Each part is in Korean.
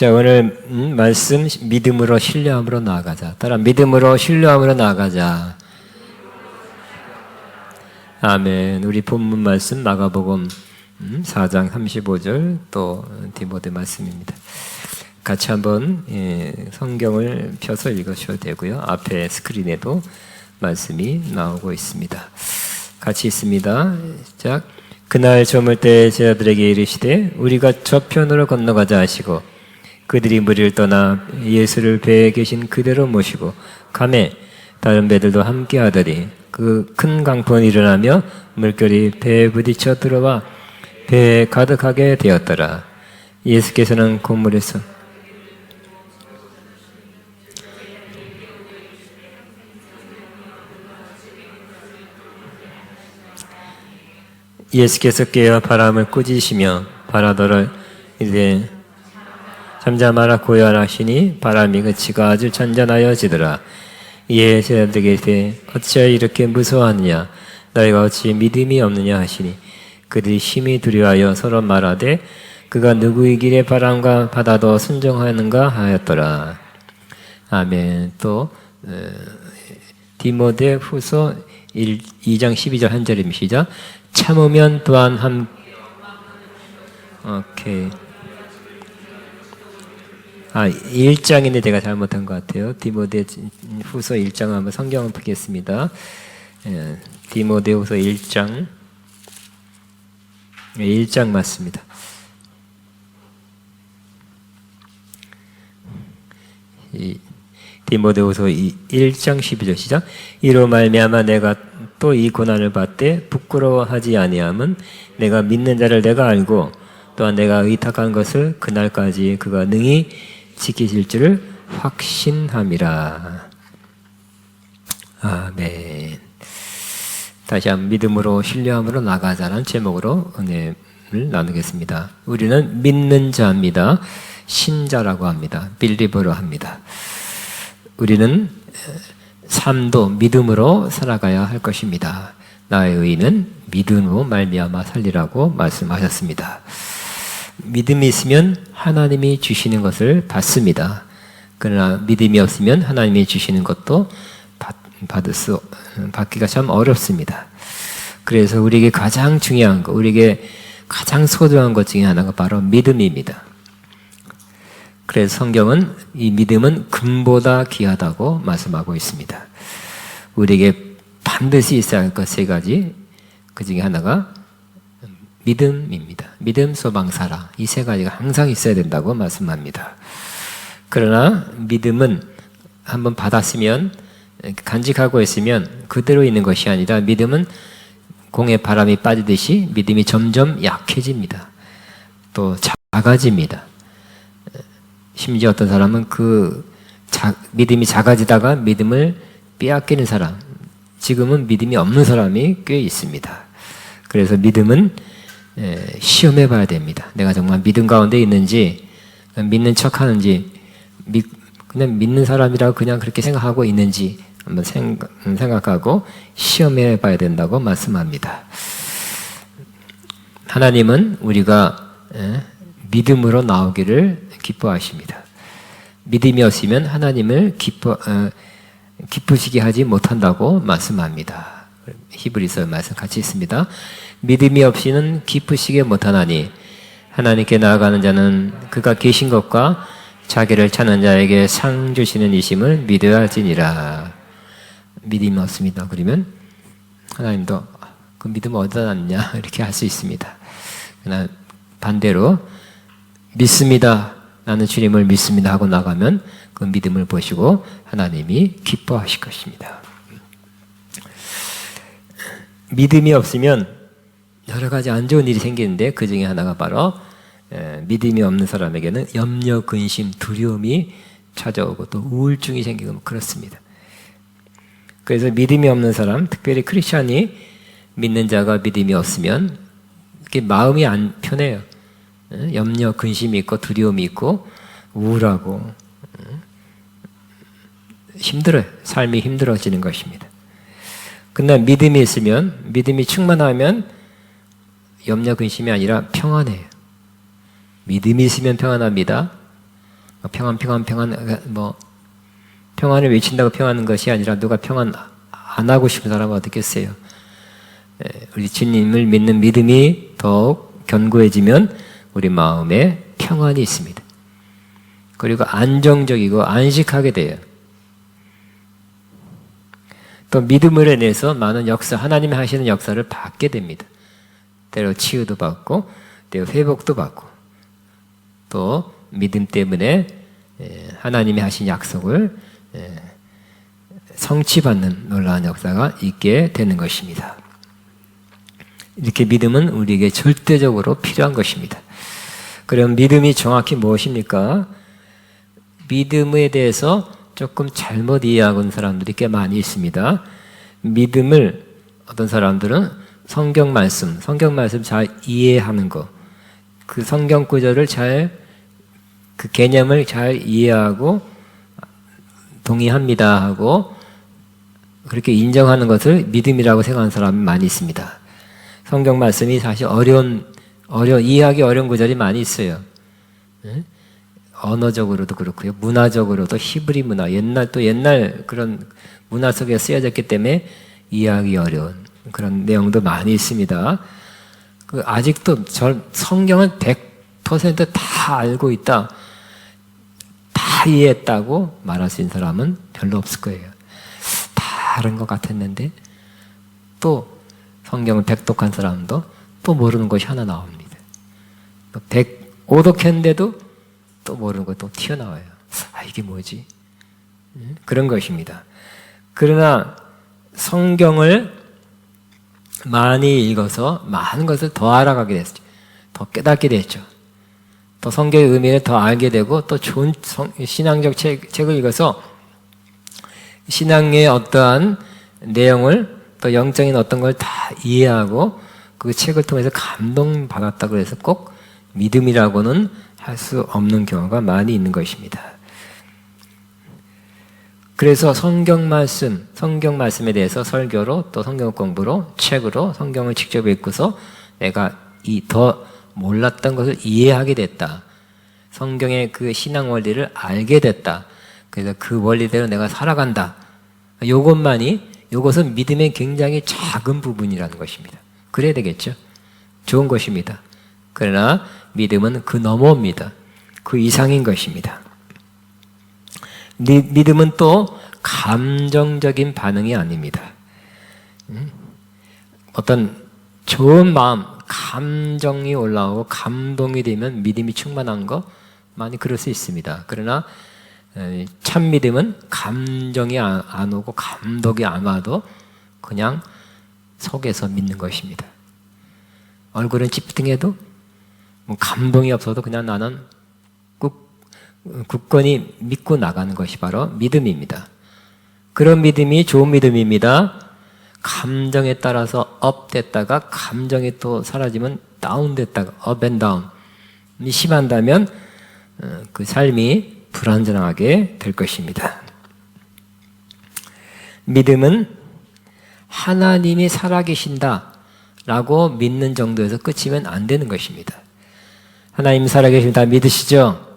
자, 오늘 말씀 믿음으로 신뢰함으로 나아가자. 따라 믿음으로 신뢰함으로 나아가자. 아멘. 우리 본문 말씀 마가복음 4장 35절 또 디모데 말씀입니다. 같이 한번 성경을 펴서 읽으셔도 되고요. 앞에 스크린에도 말씀이 나오고 있습니다. 같이 있습니다. 시작. 그날 저물 때 제자들에게 이르시되 우리가 저편으로 건너가자 하시고 그들이 무리를 떠나 예수를 배에 계신 그대로 모시고 가매 다른 배들도 함께 하더니 그 큰 강풍이 일어나며 물결이 배에 부딪혀 들어와 배에 가득하게 되었더라. 예수께서는 콧물에서 예수께서 깨어 바람을 꾸짖으시며 바라더러 이르되 잠잠하라 고요하라 하시니 바람이 그치고 아주 잔잔하여지더라. 이에 제자들에게 이르되 어찌하여 이렇게 무서워하느냐 너희가 어찌 믿음이 없느냐 하시니 그들이 심히 두려워하여 서로 말하되 그가 누구이기에 바람과 바다도 순종하는가 하였더라. 아멘. 또 디모데 후서 2장 12절 한 절입니다. 시작. 참으면 또한 오케이. 1장인데 제가 잘못한 것 같아요. 디모데 후서 1장 한번 성경을 보겠습니다. 디모데 후서 1장 1장 맞습니다. 디모데 후서 1장 12절 시작. 이로 말미암아 내가 또 이 고난을 받되 부끄러워하지 아니함은 내가 믿는 자를 내가 알고 또한 내가 의탁한 것을 그날까지 그가 능히 지키실 줄을 확신함이라. 아멘. 다시 한번 믿음으로 신뢰함으로 나가자는 제목으로 은혜를 나누겠습니다. 우리는 믿는 자입니다. 신자라고 합니다. 빌리버로 합니다. 우리는 삶도 믿음으로 살아가야 할 것입니다. 나의 의는 믿음으로 말미암아 살리라고 말씀하셨습니다. 믿음이 있으면 하나님이 주시는 것을 받습니다. 그러나 믿음이 없으면 하나님이 주시는 것도 받기가 참 어렵습니다. 그래서 우리에게 가장 중요한 것, 우리에게 가장 소중한 것 중에 하나가 바로 믿음입니다. 그래서 성경은 이 믿음은 금보다 귀하다고 말씀하고 있습니다. 우리에게 반드시 있어야 할 것 세 가지, 그 중에 하나가 믿음입니다. 믿음, 소망, 사랑, 이 세 가지가 항상 있어야 된다고 말씀합니다. 그러나 믿음은 한번 받았으면, 간직하고 있으면 그대로 있는 것이 아니라 믿음은 공에 바람이 빠지듯이 믿음이 점점 약해집니다. 또 작아집니다. 심지어 어떤 사람은 믿음이 작아지다가 믿음을 빼앗기는 사람, 지금은 믿음이 없는 사람이 꽤 있습니다. 그래서 믿음은 시험해 봐야 됩니다. 내가 정말 믿음 가운데 있는지, 믿는 척 하는지, 그냥 믿는 사람이라고 그냥 그렇게 생각하고 있는지 한번 생각하고 시험해 봐야 된다고 말씀합니다. 하나님은 우리가 믿음으로 나오기를 기뻐하십니다. 믿음이 없으면 하나님을 기쁘시게 하지 못한다고 말씀합니다. 히브리서 말씀 같이 있습니다. 믿음이 없이는 기쁘시게 못하나니 하나님께 나아가는 자는 그가 계신 것과 자기를 찾는 자에게 상 주시는 이심을 믿어야 할지니라. 믿음이 없습니다. 그러면 하나님도 그 믿음 어디다 놨냐 이렇게 할 수 있습니다. 그러나 반대로 믿습니다. 나는 주님을 믿습니다 하고 나가면 그 믿음을 보시고 하나님이 기뻐하실 것입니다. 믿음이 없으면 여러 가지 안 좋은 일이 생기는데 그 중에 하나가 바로 믿음이 없는 사람에게는 염려, 근심, 두려움이 찾아오고 또 우울증이 생기고 그렇습니다. 그래서 믿음이 없는 사람, 특별히 크리스찬이 믿는 자가 믿음이 없으면 이렇게 마음이 안 편해요. 염려, 근심이 있고 두려움이 있고 우울하고 힘들어요. 삶이 힘들어지는 것입니다. 그러나 믿음이 있으면, 믿음이 충만하면 염려, 근심이 아니라 평안해요. 믿음이 있으면 평안합니다. 평안, 평안, 평안, 평안을 외친다고 평안한 것이 아니라 누가 평안 안 하고 싶은 사람은 어떻겠어요? 우리 주님을 믿는 믿음이 더욱 견고해지면 우리 마음에 평안이 있습니다. 그리고 안정적이고 안식하게 돼요. 또 믿음을 인해서 많은 역사, 하나님이 하시는 역사를 받게 됩니다. 때로 치유도 받고, 때로 회복도 받고, 또 믿음 때문에 하나님이 하신 약속을 성취받는 놀라운 역사가 있게 되는 것입니다. 이렇게 믿음은 우리에게 절대적으로 필요한 것입니다. 그럼 믿음이 정확히 무엇입니까? 믿음에 대해서 조금 잘못 이해하고 있는 사람들이 꽤 많이 있습니다. 믿음을 어떤 사람들은 성경 말씀 잘 이해하는 거, 그 성경 구절을 그 개념을 잘 이해하고 동의합니다 하고 그렇게 인정하는 것을 믿음이라고 생각하는 사람이 많이 있습니다. 성경 말씀이 사실 이해하기 어려운 구절이 많이 있어요. 언어적으로도 그렇고요. 문화적으로도 히브리 문화, 옛날 그런 문화 속에 쓰여졌기 때문에 이해하기 어려운 그런 내용도 많이 있습니다. 아직도 성경은 100%다 알고 있다, 다 이해했다고 말할 수 있는 사람은 별로 없을 거예요. 다 아는 것 같았는데 또 성경을 백독한 사람도 또 모르는 것이 하나 나옵니다. 105독했는데도 또 모르는 것도 튀어나와요. 이게 뭐지? 그런 것입니다. 그러나 성경을 많이 읽어서 많은 것을 더 알아가게 됐죠. 더 깨닫게 됐죠. 또 성경의 의미를 더 알게 되고 또 좋은 신앙적 책을 읽어서 신앙의 어떠한 내용을 또 영적인 어떤 걸 다 이해하고 그 책을 통해서 감동받았다고 해서 꼭 믿음이라고는 할 수 없는 경우가 많이 있는 것입니다. 그래서 성경 말씀에 대해서 설교로 또 성경 공부로 책으로 성경을 직접 읽고서 내가 더 몰랐던 것을 이해하게 됐다. 성경의 그 신앙 원리를 알게 됐다. 그래서 그 원리대로 내가 살아간다. 이것은 믿음의 굉장히 작은 부분이라는 것입니다. 그래야 되겠죠. 좋은 것입니다. 그러나 믿음은 그 너머입니다. 그 이상인 것입니다. 믿음은 또 감정적인 반응이 아닙니다. 어떤 좋은 마음, 감정이 올라오고 감동이 되면 믿음이 충만한 거 많이 그럴 수 있습니다. 그러나 참 믿음은 감정이 안 오고 감동이 안 와도 그냥 속에서 믿는 것입니다. 얼굴은 찌뿌둥해도 감동이 없어도 그냥 나는 굳건히 믿고 나가는 것이 바로 믿음입니다. 그런 믿음이 좋은 믿음입니다. 감정에 따라서 업 됐다가 감정이 또 사라지면 다운 됐다가 업 앤 다운이 심한다면 그 삶이 불완전하게 될 것입니다. 믿음은 하나님이 살아계신다 라고 믿는 정도에서 끝이면 안 되는 것입니다. 하나님 살아계신다 믿으시죠?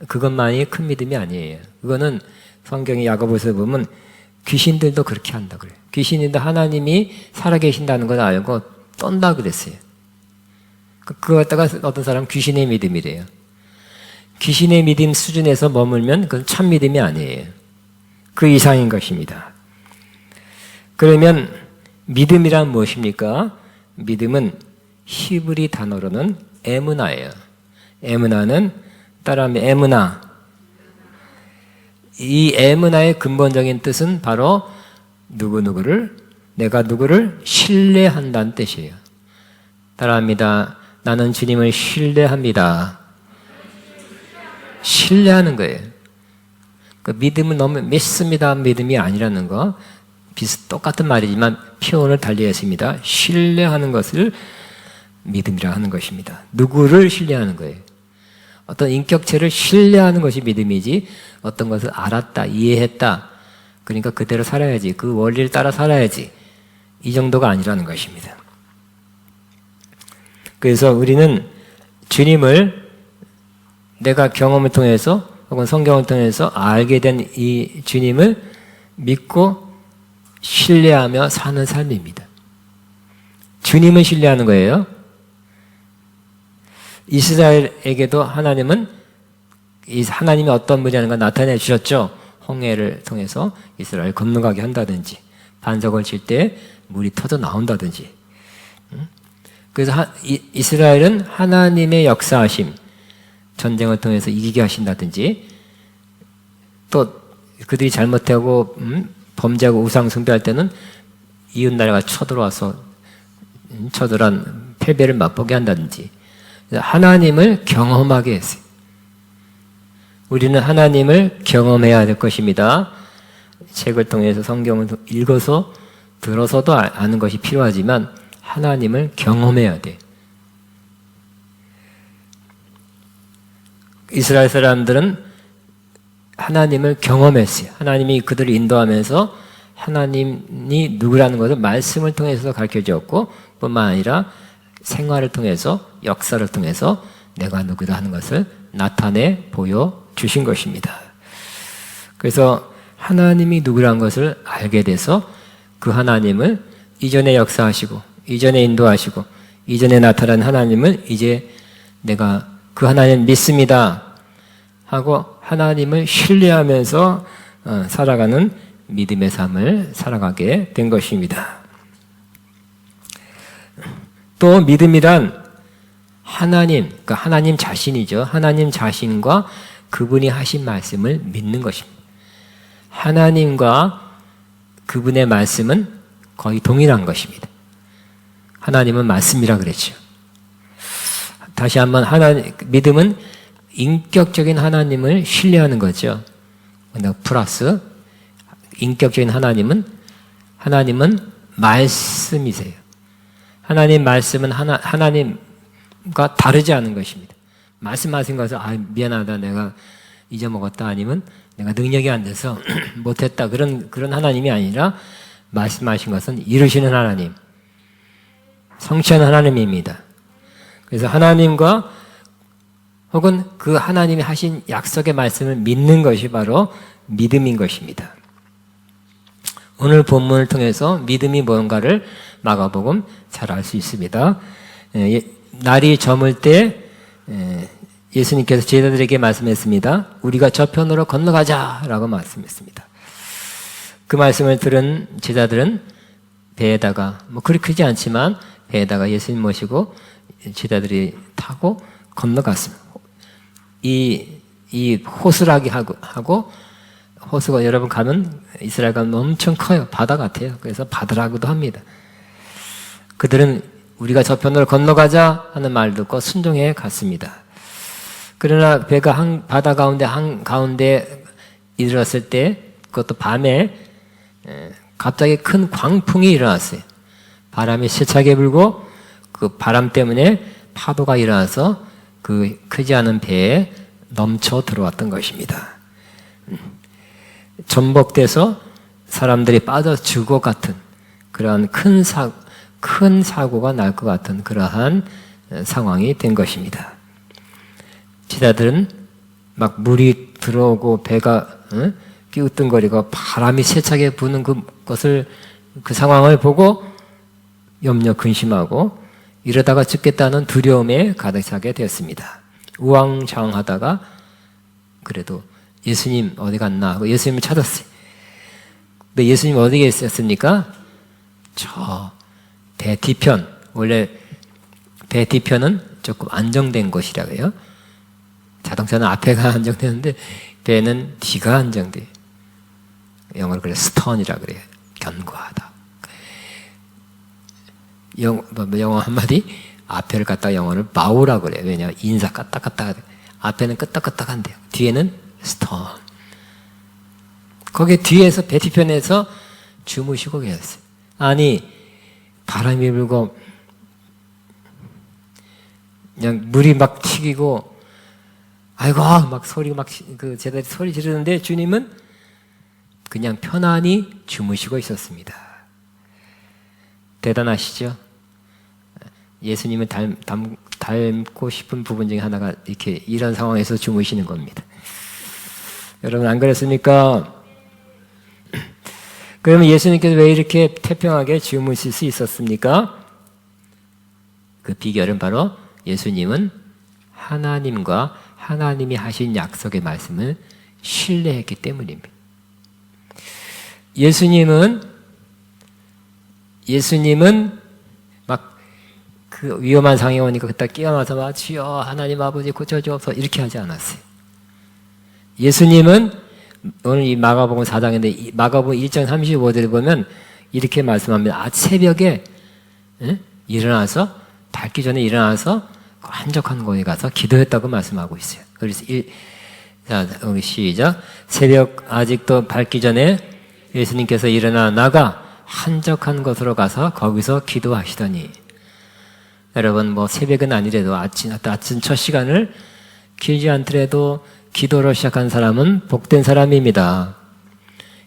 그것만이 큰 믿음이 아니에요. 그거는 성경의 야고보서에 보면 귀신들도 그렇게 한다 그래요. 귀신인데 하나님이 살아계신다는 걸 알고 떤다 그랬어요. 그거 갖다가 어떤 사람은 귀신의 믿음이래요. 귀신의 믿음 수준에서 머물면 그건 참 믿음이 아니에요. 그 이상인 것입니다. 그러면 믿음이란 무엇입니까? 믿음은 히브리 단어로는 에무나예요. 에무나는 따라하면 에무나. 이 에무나의 근본적인 뜻은 바로 내가 누구를 신뢰한다는 뜻이에요. 따라합니다. 나는 주님을 신뢰합니다. 신뢰하는 거예요. 그 믿음은 너무 믿습니다 믿음이 아니라는 거 똑같은 말이지만 표현을 달리했습니다. 신뢰하는 것을 믿음이라 하는 것입니다. 누구를 신뢰하는 거예요. 어떤 인격체를 신뢰하는 것이 믿음이지 어떤 것을 알았다, 이해했다. 그러니까 그대로 살아야지. 그 원리를 따라 살아야지. 이 정도가 아니라는 것입니다. 그래서 우리는 주님을 내가 경험을 통해서 혹은 성경을 통해서 알게 된 이 주님을 믿고 신뢰하며 사는 삶입니다. 주님을 신뢰하는 거예요. 이스라엘에게도 하나님이 어떤 분이라는 걸 나타내 주셨죠. 홍해를 통해서 이스라엘 건너가게 한다든지, 반석을 칠 때 물이 터져 나온다든지. 그래서 이스라엘은 하나님의 역사하심, 전쟁을 통해서 이기게 하신다든지, 또 그들이 잘못하고 범죄하고 우상 숭배할 때는 이웃 나라가 쳐들어와서 처절한 패배를 맛보게 한다든지, 하나님을 경험하게 했어요. 우리는 하나님을 경험해야 될 것입니다. 책을 통해서 성경을 읽어서 들어서도 아는 것이 필요하지만 하나님을 경험해야 돼. 이스라엘 사람들은 하나님을 경험했어요. 하나님이 그들을 인도하면서 하나님이 누구라는 것을 말씀을 통해서 가르쳐 주었고, 뿐만 아니라 생활을 통해서, 역사를 통해서 내가 누구다 하는 것을 나타내 보여주신 것입니다. 그래서 하나님이 누구라는 것을 알게 돼서 그 하나님을 이전에 역사하시고, 이전에 인도하시고, 이전에 나타난 하나님을 이제 내가 그 하나님 믿습니다 하고 하나님을 신뢰하면서 살아가는 믿음의 삶을 살아가게 된 것입니다. 또 믿음이란 하나님, 그러니까 하나님 자신이죠. 하나님 자신과 그분이 하신 말씀을 믿는 것입니다. 하나님과 그분의 말씀은 거의 동일한 것입니다. 하나님은 말씀이라 그랬죠. 다시 한번 믿음은 인격적인 하나님을 신뢰하는 거죠. 플러스 인격적인 하나님은 말씀이세요. 하나님 말씀은 하나님과 다르지 않은 것입니다. 말씀하신 것을 미안하다, 내가 잊어먹었다, 아니면 내가 능력이 안 돼서 못했다, 그런 하나님이 아니라 말씀하신 것은 이루시는 하나님, 성취하는 하나님입니다. 그래서 하나님과 혹은 그 하나님이 하신 약속의 말씀을 믿는 것이 바로 믿음인 것입니다. 오늘 본문을 통해서 믿음이 뭔가를 마가복음 잘 알 수 있습니다. 날이 저물 때 예수님께서 제자들에게 말씀했습니다. 우리가 저편으로 건너가자라고 말씀했습니다. 그 말씀을 들은 제자들은 배에다가, 그리 크지 않지만 배에다가 예수님 모시고 제자들이 타고 건너갔습니다. 이 호수라기 하고 호수가 여러분 가면 이스라엘 가면 엄청 커요. 바다 같아요. 그래서 바다라고도 합니다. 그들은 우리가 저편으로 건너가자 하는 말 듣고 순종해 갔습니다. 그러나 배가 바다 가운데 한가운데 이르렀을 때, 그것도 밤에 갑자기 큰 광풍이 일어났어요. 바람이 세차게 불고 그 바람 때문에 파도가 일어나서 그 크지 않은 배에 넘쳐 들어왔던 것입니다. 전복돼서 사람들이 빠져 죽을 것 같은 그러한 큰 사고가 날 것 같은 그러한 상황이 된 것입니다. 제자들은 막 물이 들어오고 배가 끼우뚱거리고 바람이 세차게 부는 그 상황을 보고 염려 근심하고 이러다가 죽겠다는 두려움에 가득 차게 되었습니다. 우왕좌왕하다가 그래도 예수님 어디 갔나 하고 예수님을 찾았어요. 근데 예수님 어디 계셨습니까? 저 배 뒤편, 원래 배 뒤편은 조금 안정된 곳이라고 해요. 자동차는 앞에가 안정되는데 배는 뒤가 안정돼요. 영어로 그래 스턴이라고 그래요. 견고하다. 영어 한마디, 앞에를 갖다가 영어를 바우라고 그래요. 왜냐하면 인사 까딱까딱, 앞에는 끄떡끄떡한데요. 뒤에는 스톤. 거기 뒤에서 배 뒤편에서 주무시고 계셨어요. 아니 바람이 불고 그냥 물이 막 튀기고 아이고 막 소리가 막 그 제자들이 소리 지르는데 주님은 그냥 편안히 주무시고 있었습니다. 닮고 싶은 부분 중에 하나가 이렇게 이런 상황에서 주무시는 겁니다. 여러분 안 그랬습니까? 그러면 예수님께서 왜 이렇게 태평하게 주무실 수 있었습니까? 그 비결은 바로 예수님은 하나님과 하나님이 하신 약속의 말씀을 신뢰했기 때문입니다. 예수님은 막 그 위험한 상황이 오니까 그때 깨어나서 막 주여 하나님 아버지 고쳐주옵소서 이렇게 하지 않았어요. 예수님은 오늘 이 마가복음 4장인데 마가복음 1장 35절에 보면 이렇게 말씀합니다. 새벽에 일어나서 밝기 전에 일어나서 한적한 곳에 가서 기도했다고 말씀하고 있어요. 그래서 자, 우리 시작. 새벽 아직도 밝기 전에 예수님께서 일어나 나가 한적한 곳으로 가서 거기서 기도하시더니 여러분 뭐 새벽은 아니래도 아침 첫 시간을 길지 않더라도 기도로 시작한 사람은 복된 사람입니다.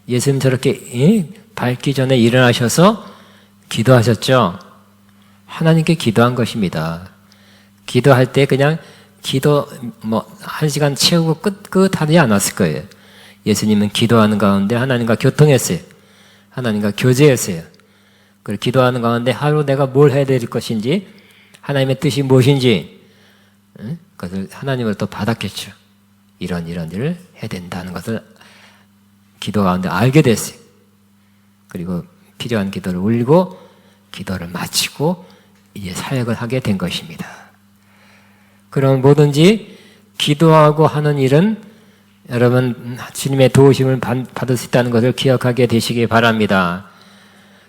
예수님 저렇게 밝기 전에 일어나셔서 기도하셨죠. 하나님께 기도한 것입니다. 기도할 때 그냥 기도 한 시간 채우고 끝하지 않았을 거예요. 예수님은 기도하는 가운데 하나님과 교통했어요. 하나님과 교제했어요. 그리고 기도하는 가운데 하루 내가 뭘 해야 될 것인지 하나님의 뜻이 무엇인지 그것을 하나님으로부터 받았겠죠. 이런 일을 해야 된다는 것을 기도 가운데 알게 됐어요. 그리고 필요한 기도를 올리고 기도를 마치고 이제 사역을 하게 된 것입니다. 그럼 뭐든지 기도하고 하는 일은 여러분 주님의 도우심을 받을 수 있다는 것을 기억하게 되시기 바랍니다.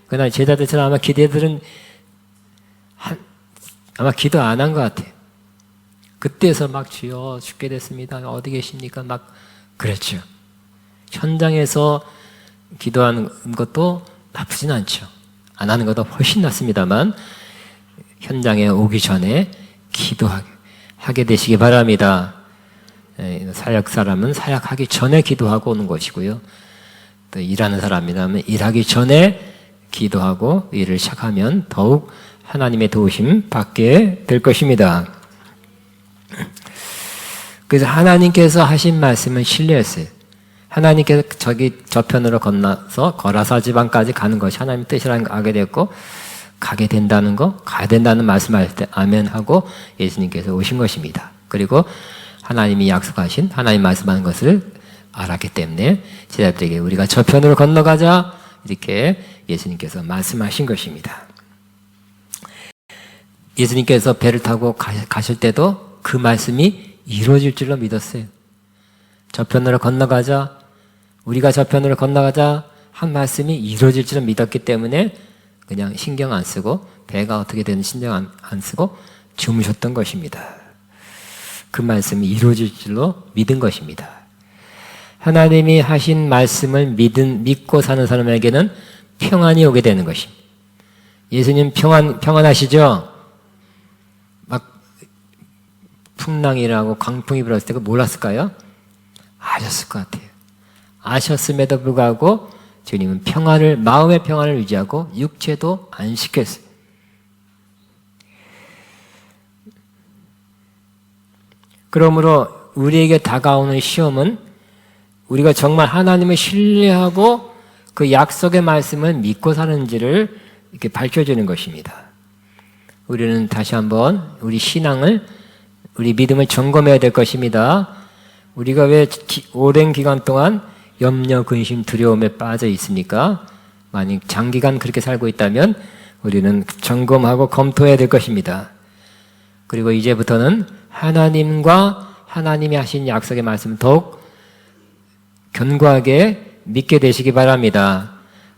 그러나 제자들처럼 아마 기대들은 아마 기도 안 한 것 같아요. 그때서 막 주여 죽게 됐습니다. 어디 계십니까? 막 그랬죠. 현장에서 기도하는 것도 나쁘진 않죠. 안 하는 것도 훨씬 낫습니다만 현장에 오기 전에 기도하게 되시기 바랍니다. 사역 사람은 사역하기 전에 기도하고 오는 것이고요. 또 일하는 사람이라면 일하기 전에 기도하고 일을 시작하면 더욱 하나님의 도우심 받게 될 것입니다. 그래서 하나님께서 하신 말씀은 신뢰했어요. 하나님께서 저편으로 건너서 거라사 지방까지 가는 것이 하나님의 뜻이라는 걸 알게 됐고 가게 된다는 거, 가야 된다는 말씀할 때 아멘 하고 예수님께서 오신 것입니다. 그리고 하나님이 약속하신 하나님 말씀하는 것을 알았기 때문에 제자들에게 우리가 저편으로 건너가자 이렇게 예수님께서 말씀하신 것입니다. 예수님께서 배를 타고 가실 때도 그 말씀이 이루어질 줄로 믿었어요. 저편으로 건너가자, 우리가 저편으로 건너가자 한 말씀이 이루어질 줄로 믿었기 때문에 그냥 신경 안 쓰고 배가 어떻게 되는지 신경 안 쓰고 주무셨던 것입니다. 그 말씀이 이루어질 줄로 믿은 것입니다. 하나님이 하신 말씀을 믿고 사는 사람에게는 평안이 오게 되는 것입니다. 예수님 평안하시죠? 막 풍랑이라고 광풍이 불었을 때 그거 몰랐을까요? 아셨을 것 같아요. 아셨음에도 불구하고 주님은 마음의 평안을 유지하고 육체도 안식했어요. 그러므로 우리에게 다가오는 시험은 우리가 정말 하나님을 신뢰하고 그 약속의 말씀을 믿고 사는지를 이렇게 밝혀주는 것입니다. 우리는 다시 한번 우리 신앙을, 우리 믿음을 점검해야 될 것입니다. 우리가 왜 오랜 기간 동안 염려, 근심, 두려움에 빠져 있습니까? 만약 장기간 그렇게 살고 있다면 우리는 점검하고 검토해야 될 것입니다. 그리고 이제부터는 하나님과 하나님이 하신 약속의 말씀을 더욱 견고하게 믿게 되시기 바랍니다.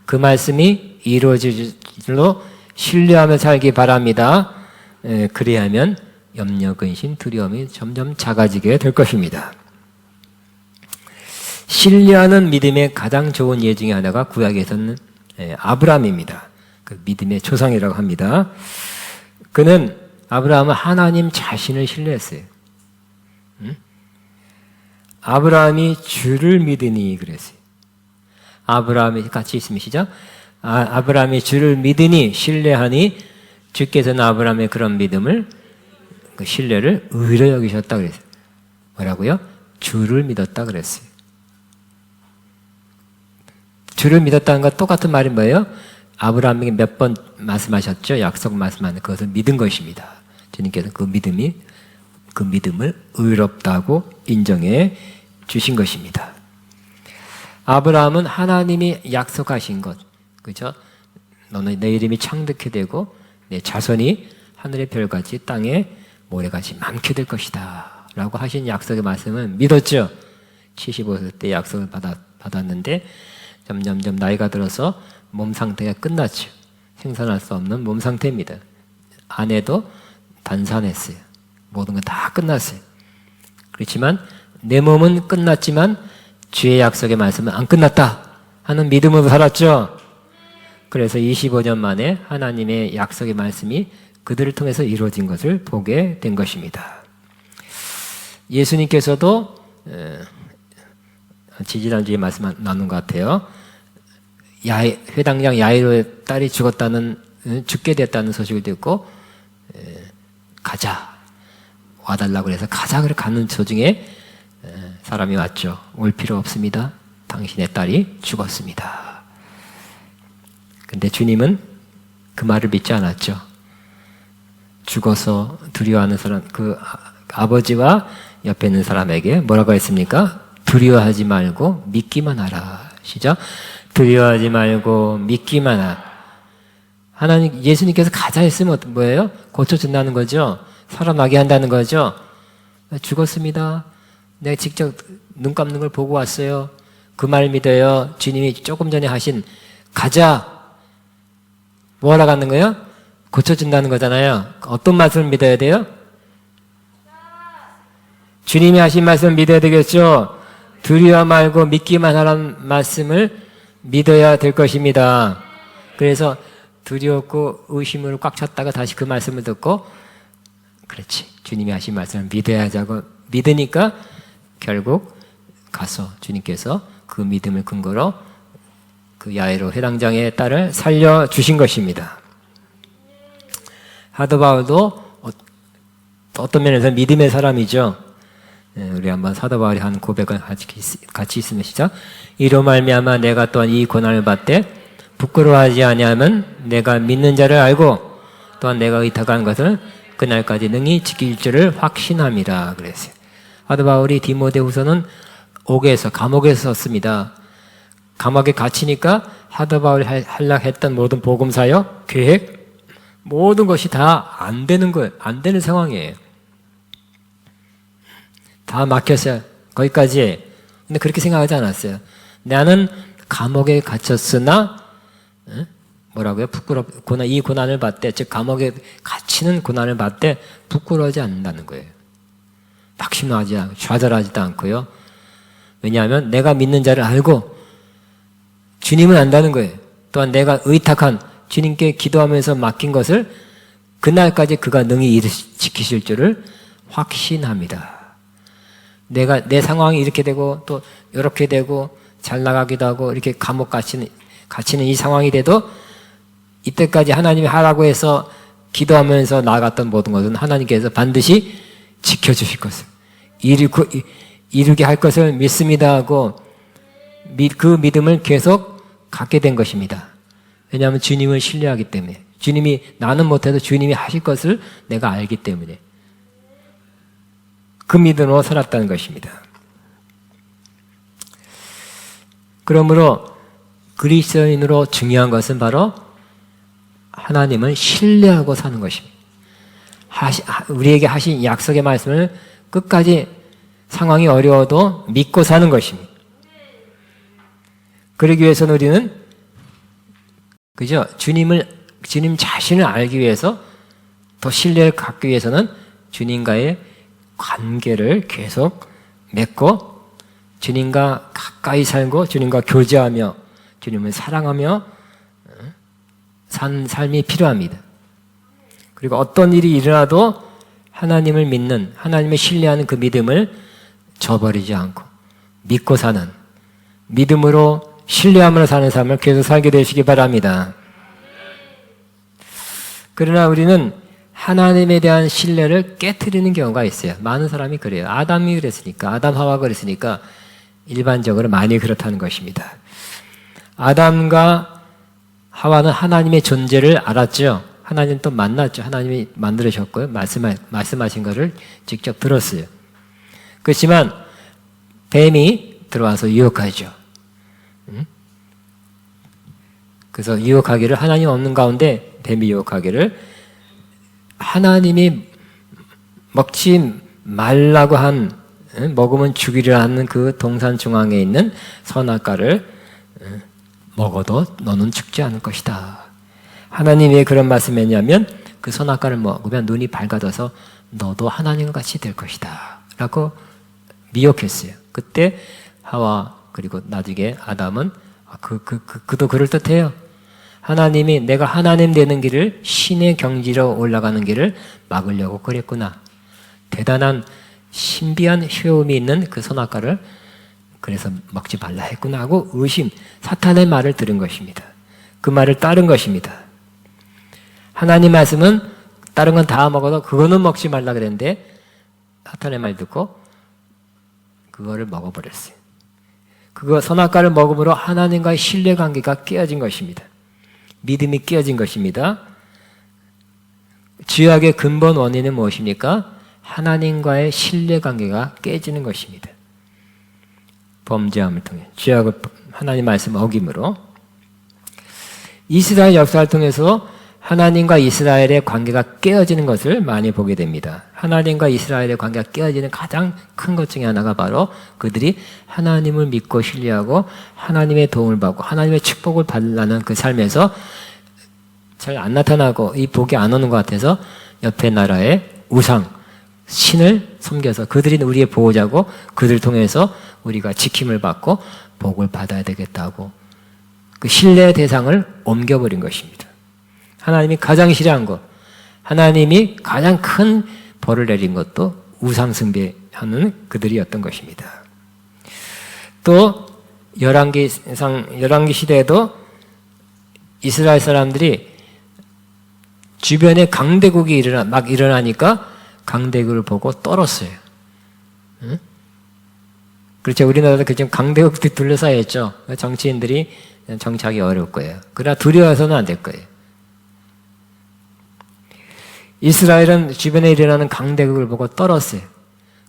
그 말씀이 이루어질 줄로 신뢰하며 살기 바랍니다. 그리하면 염려, 근심, 두려움이 점점 작아지게 될 것입니다. 신뢰하는 믿음의 가장 좋은 예 중에 하나가 구약에서는 아브라함입니다. 그 믿음의 조상이라고 합니다. 아브라함은 하나님 자신을 신뢰했어요. 아브라함이 주를 믿으니 그랬어요. 아브라함이 같이 있으면 시작. 아브라함이 주를 믿으니 신뢰하니 주께서는 아브라함의 그런 믿음을 그 신뢰를 의로 여기셨다 그랬어요. 뭐라고요? 주를 믿었다 그랬어요. 주를 믿었다는 것 똑같은 말이 뭐예요? 아브라함에게 몇 번 말씀하셨죠? 약속 말씀하는 그것을 믿은 것입니다. 주님께서 그 믿음을 의롭다고 인정해 주신 것입니다. 아브라함은 하나님이 약속하신 것, 그죠? 너는 내 이름이 창득히 되고 내 자손이 하늘의 별같이 땅에 모래같이 많게 될 것이다 라고 하신 약속의 말씀을 믿었죠. 75세 때 약속을 받았는데 점점점 나이가 들어서 몸 상태가 끝났죠. 생산할 수 없는 몸 상태입니다. 아내도 단산했어요. 모든 건 다 끝났어요. 그렇지만 내 몸은 끝났지만 주의 약속의 말씀은 안 끝났다 하는 믿음으로 살았죠. 그래서 25년 만에 하나님의 약속의 말씀이 그들을 통해서 이루어진 것을 보게 된 것입니다. 예수님께서도 지지난주에 말씀 나눈 것 같아요. 회당장 야이로의 딸이 죽게 됐다는 소식을 듣고 가자 와달라고 해서 가자 그래 가는 도중에 사람이 왔죠. 올 필요 없습니다. 당신의 딸이 죽었습니다. 근데 주님은 그 말을 믿지 않았죠. 죽어서 두려워하는 사람, 그 아버지와 옆에 있는 사람에게 뭐라고 했습니까? 두려워하지 말고 믿기만 하라. 시작. 두려워하지 말고 믿기만 하라. 하나님, 예수님께서 가자 했으면 뭐예요? 고쳐준다는 거죠. 살아나게 한다는 거죠. 죽었습니다. 내가 직접 눈 감는 걸 보고 왔어요. 그 말 믿어요. 주님이 조금 전에 하신 가자. 뭐 하러 가는 거예요? 고쳐준다는 거잖아요. 어떤 말씀을 믿어야 돼요? 주님이 하신 말씀을 믿어야 되겠죠. 두려워 말고 믿기만 하라는 말씀을 믿어야 될 것입니다. 그래서 두려웠고 의심으로 꽉 찼다가 다시 그 말씀을 듣고 그렇지. 주님이 하신 말씀을 믿어야 하자고 믿으니까 결국 가서 주님께서 그 믿음을 근거로 그 야이로 회당장의 딸을 살려주신 것입니다. 사도 바울도 어떤 면에서 믿음의 사람이죠. 우리 한번 사도 바울이 한 고백을 같이 있으면 시작. 이로 말미암아 내가 또한 이 고난을 받되 부끄러워하지 아니하면 내가 믿는 자를 알고 또한 내가 의탁한 것을 그날까지 능히 지킬 줄을 확신함이라 그랬어요. 사도 바울이 디모데후서는 옥에서 감옥에서 썼습니다. 감옥에 갇히니까 사도 바울이 하려고 했던 모든 복음 사역, 계획 모든 것이 다 안 되는 거예요. 안 되는 상황이에요. 다 막혔어요. 거기까지. 근데 그렇게 생각하지 않았어요. 나는 감옥에 갇혔으나 뭐라고요? 이 고난을 받되, 즉 감옥에 갇히는 고난을 받되 부끄러워하지 않는다는 거예요. 낙심하지 않고 좌절하지도 않고요. 왜냐하면 내가 믿는 자를 알고 주님은 안다는 거예요. 또한 내가 의탁한 주님께 기도하면서 맡긴 것을 그날까지 그가 능히 지키실 줄을 확신합니다. 내 상황이 이렇게 되고 또 이렇게 되고 잘 나가기도 하고 이렇게 감옥 갇히는 이 상황이 돼도 이때까지 하나님이 하라고 해서 기도하면서 나아갔던 모든 것은 하나님께서 반드시 지켜주실 것을 이루게 할 것을 믿습니다 하고 그 믿음을 계속 갖게 된 것입니다. 왜냐하면 주님을 신뢰하기 때문에 주님이 나는 못해도 주님이 하실 것을 내가 알기 때문에 그 믿음으로 살았다는 것입니다. 그러므로 그리스도인으로 중요한 것은 바로 하나님을 신뢰하고 사는 것입니다. 우리에게 하신 약속의 말씀을 끝까지 상황이 어려워도 믿고 사는 것입니다. 그러기 위해서는 우리는 그죠? 주님 자신을 알기 위해서 더 신뢰를 갖기 위해서는 주님과의 관계를 계속 맺고 주님과 가까이 살고 주님과 교제하며 주님을 사랑하며 산 삶이 필요합니다. 그리고 어떤 일이 일어나도 하나님을 믿는 하나님을 신뢰하는 그 믿음을 저버리지 않고 믿고 사는 믿음으로 신뢰함으로 사는 삶을 계속 살게 되시기 바랍니다. 그러나 우리는 하나님에 대한 신뢰를 깨트리는 경우가 있어요. 많은 사람이 그래요. 아담이 그랬으니까, 아담 하와가 그랬으니까 일반적으로 많이 그렇다는 것입니다. 아담과 하와는 하나님의 존재를 알았죠. 하나님 또 만났죠. 하나님이 만들으셨고요. 말씀하신 것을 직접 들었어요. 그렇지만 뱀이 들어와서 유혹하죠. 그래서 유혹하기를, 하나님 없는 가운데 뱀이 유혹하기를, 하나님이 먹지 말라고 한, 먹으면 죽이리라는 그 동산 중앙에 있는 선악과를 먹어도 너는 죽지 않을 것이다. 하나님이 왜 그런 말씀했냐면, 그 선악과를 먹으면 눈이 밝아져서 너도 하나님과 같이 될 것이다 라고 미혹했어요. 그때 하와 그리고 나중에 아담은 그도 그럴듯해요. 하나님이 내가 하나님 되는 길을, 신의 경지로 올라가는 길을 막으려고 그랬구나. 대단한 신비한 효험이 있는 그 선악과를 그래서 먹지 말라 했구나 하고 의심, 사탄의 말을 들은 것입니다. 그 말을 따른 것입니다. 하나님 말씀은 다른 건 다 먹어도 그거는 먹지 말라 그랬는데 사탄의 말 듣고 그거를 먹어버렸어요. 그거 선악과를 먹음으로 하나님과의 신뢰관계가 깨어진 것입니다. 믿음이 깨어진 것입니다. 죄악의 근본 원인은 무엇입니까? 하나님과의 신뢰관계가 깨지는 것입니다. 범죄함을 통해, 죄악을 하나님 말씀 어김으로. 이스라엘 역사를 통해서 하나님과 이스라엘의 관계가 깨어지는 것을 많이 보게 됩니다. 하나님과 이스라엘의 관계가 깨어지는 가장 큰 것 중에 하나가 바로 그들이 하나님을 믿고 신뢰하고 하나님의 도움을 받고 하나님의 축복을 받으려는 그 삶에서 잘 안 나타나고 이 복이 안 오는 것 같아서 옆에 나라의 우상, 신을 섬겨서 그들이 우리의 보호자고 그들 통해서 우리가 지킴을 받고 복을 받아야 되겠다고 그 신뢰의 대상을 옮겨버린 것입니다. 하나님이 가장 싫어한 것, 하나님이 가장 큰 벌을 내린 것도 우상 숭배하는 그들이었던 것입니다. 또 열왕기 시대에도 이스라엘 사람들이 주변에 강대국이 막 일어나니까 강대국을 보고 떨었어요. 응? 그렇죠. 우리나라도 지금 강대국들이 둘러싸여 있죠. 정치인들이 정치하기 어려울 거예요. 그러나 두려워서는 안 될 거예요. 이스라엘은 주변에 일어나는 강대국을 보고 떨었어요.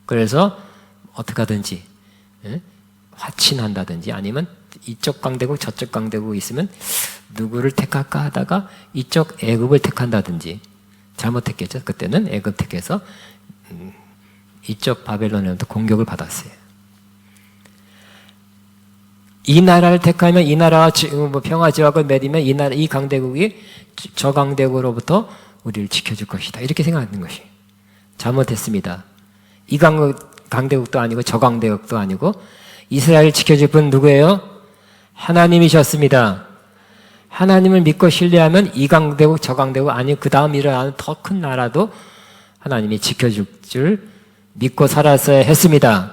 그래서 어떻게 하든지 화친한다든지 아니면 이쪽 강대국 저쪽 강대국 있으면 누구를 택할까 하다가 이쪽 애굽을 택한다든지 잘못했겠죠. 그때는 애굽 택해서 이쪽 바벨론으로부터 공격을 받았어요. 이 나라를 택하면 이 나라와 평화 지역을 맺으면 이 강대국이 저 강대국으로부터 우리를 지켜줄 것이다. 이렇게 생각하는 것이 잘못했습니다. 이 강대국도 아니고 저 강대국도 아니고 이스라엘을 지켜줄 분 누구예요? 하나님이셨습니다. 하나님을 믿고 신뢰하면 이 강대국 저 강대국 아니고 그 다음 일어나는 더 큰 나라도 하나님이 지켜줄 줄 믿고 살았어야 했습니다.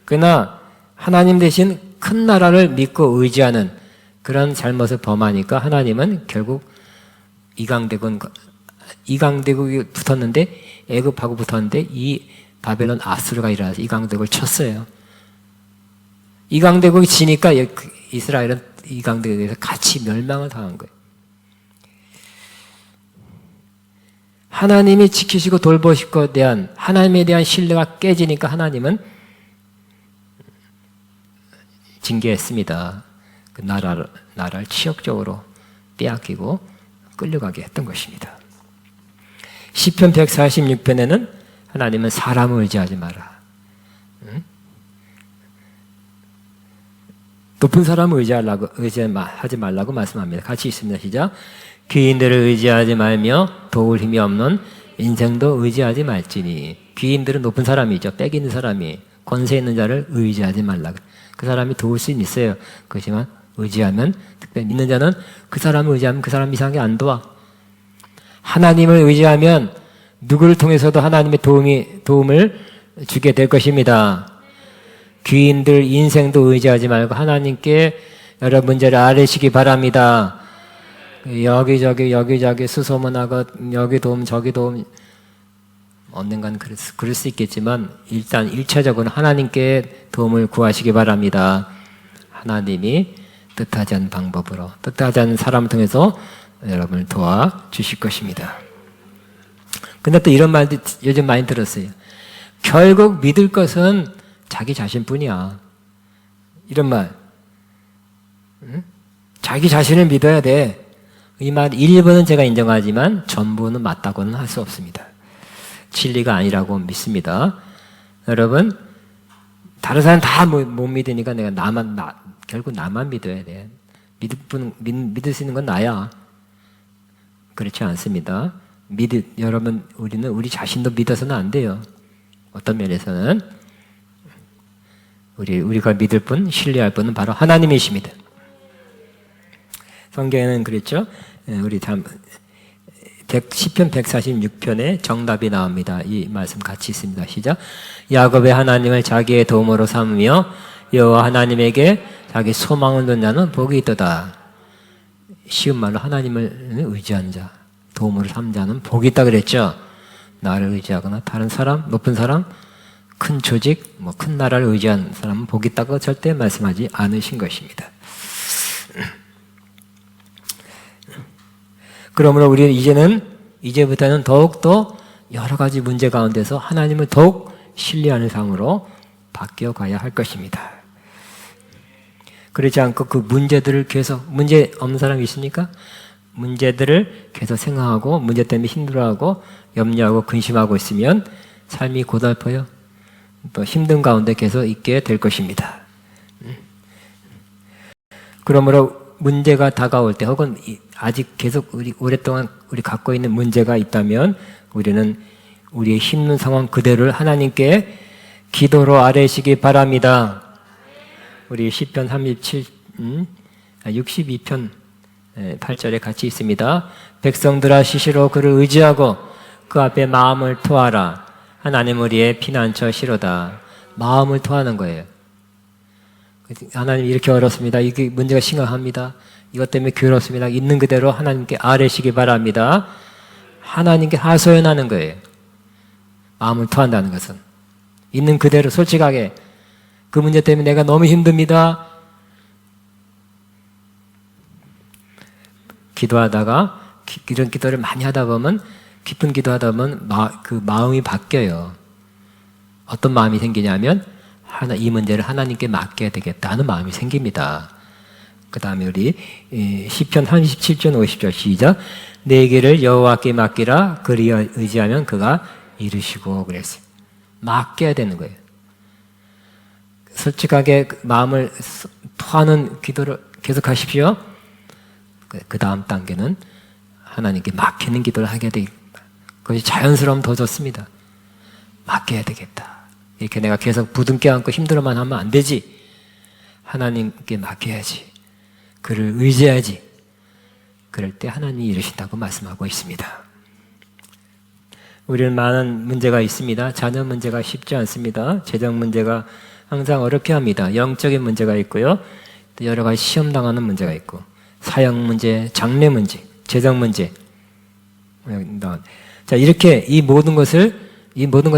그러나 하나님 대신 큰 나라를 믿고 의지하는 그런 잘못을 범하니까 하나님은 결국 이 강대국이 붙었는데 애굽하고 붙었는데 이 바벨론 아수르가 일어나서 이 강대국을 쳤어요. 이 강대국이 지니까 이스라엘은 이 강대국에서 같이 멸망을 당한 거예요. 하나님이 지키시고 돌보실 것에 대한 하나님에 대한 신뢰가 깨지니까 하나님은 징계했습니다. 그 나라를 치욕적으로 빼앗기고 끌려가게 했던 것입니다. 시편 146편에는 하나님은 사람을 의지하지 마라. 높은 사람을 의지하지 말라고 말씀합니다. 같이 있습니다. 시작. 귀인들을 의지하지 말며 도울 힘이 없는 인생도 의지하지 말지니. 귀인들은 높은 사람이죠. 빽 있는 사람이. 권세 있는 자를 의지하지 말라. 그 사람이 도울 수는 있어요. 그렇지만 의지하면, 특별히 믿는 자는 그 사람을 의지하면 그 사람 이상하게 안 도와. 하나님을 의지하면 누구를 통해서도 하나님의 도움을 주게 될 것입니다. 귀인들 인생도 의지하지 말고 하나님께 여러 문제를 아뢰시기 바랍니다. 여기저기 수소문하고 여기 도움 저기 도움 언젠간 그럴 수 있겠지만 일단 1차적으로 하나님께 도움을 구하시기 바랍니다. 하나님이 뜻하지 않은 방법으로 뜻하지 않은 사람을 통해서 여러분을 도와주실 것입니다. 근데 또 이런 말도 요즘 많이 들었어요. 결국 믿을 것은 자기 자신뿐이야. 이런 말. 응? 자기 자신을 믿어야 돼. 이 말 일부는 제가 인정하지만 전부는 맞다고는 할 수 없습니다. 진리가 아니라고 믿습니다. 여러분, 다른 사람 다 못 믿으니까 내가 결국 나만 믿어야 돼. 믿을 수 있는 건 나야. 그렇지 않습니다. 여러분, 우리는 우리 자신도 믿어서는 안 돼요. 어떤 면에서는 우리가 믿을 분, 신뢰할 분은 바로 하나님이십니다. 성경에는 그랬죠. 우리 시편 146편에 정답이 나옵니다. 이 말씀 같이 있습니다. 시작. 야곱의 하나님을 자기의 도움으로 삼으며 여호와 하나님에게 자기 소망을 둔 자는 복이 있도다. 쉬운 말로 하나님을 의지하는 자, 도움으로 삼는 자는 복이 있다 그랬죠. 나를 의지하거나 다른 사람, 높은 사람, 큰 조직, 큰 나라를 의지한 사람은 복이 있다고 절대 말씀하지 않으신 것입니다. 그러므로 우리는 이제부터는 더욱더 여러 가지 문제 가운데서 하나님을 더욱 신뢰하는 삶으로 바뀌어 가야 할 것입니다. 그렇지 않고 그 문제들을 계속, 문제 없는 사람이 있습니까? 문제들을 계속 생각하고 문제 때문에 힘들어하고 염려하고 근심하고 있으면 삶이 고달퍼요. 또 힘든 가운데 계속 있게 될 것입니다. 그러므로 문제가 다가올 때 혹은 아직 계속 오랫동안 우리 갖고 있는 문제가 있다면 우리는 우리의 힘든 상황 그대로를 하나님께 기도로 아뢰시기 바랍니다. 우리 시편 62편 8절에 같이 있습니다. 백성들아 시시로 그를 의지하고 그 앞에 마음을 토하라. 하나님 우리의 피난처 시로다. 마음을 토하는 거예요. 하나님 이렇게 어렵습니다. 이게 문제가 심각합니다. 이것 때문에 괴롭습니다. 있는 그대로 하나님께 아뢰시기 바랍니다. 하나님께 하소연하는 거예요. 마음을 토한다는 것은 있는 그대로 솔직하게 그 문제 때문에 내가 너무 힘듭니다. 기도하다가 이런 기도를 많이 하다 보면 깊은 기도하다 보면 그 마음이 바뀌어요. 어떤 마음이 생기냐면 이 문제를 하나님께 맡겨야 되겠다는 마음이 생깁니다. 그 다음에 우리 시편 37편 50절 시작. 내 길을 여호와께 맡기라. 그리 의지하면 그가 이루시고 그랬어요. 맡겨야 되는 거예요. 솔직하게 마음을 토하는 기도를 계속하십시오. 그 다음 단계는 하나님께 맡기는 기도를 하게 되겠다. 그것이 자연스러우면 더 좋습니다. 맡겨야 되겠다. 이렇게 내가 계속 부둥켜 안고 힘들어만 하면 안 되지. 하나님께 맡겨야지. 그를 의지해야지. 그럴 때 하나님이 이루신다고 말씀하고 있습니다. 우리는 많은 문제가 있습니다. 자녀 문제가 쉽지 않습니다. 재정 문제가 항상 어렵게 합니다. 영적인 문제가 있고요. 또 여러 가지 시험 당하는 문제가 있고 사역 문제, 장래 문제, 재정 문제. 자, 이렇게 이 모든 것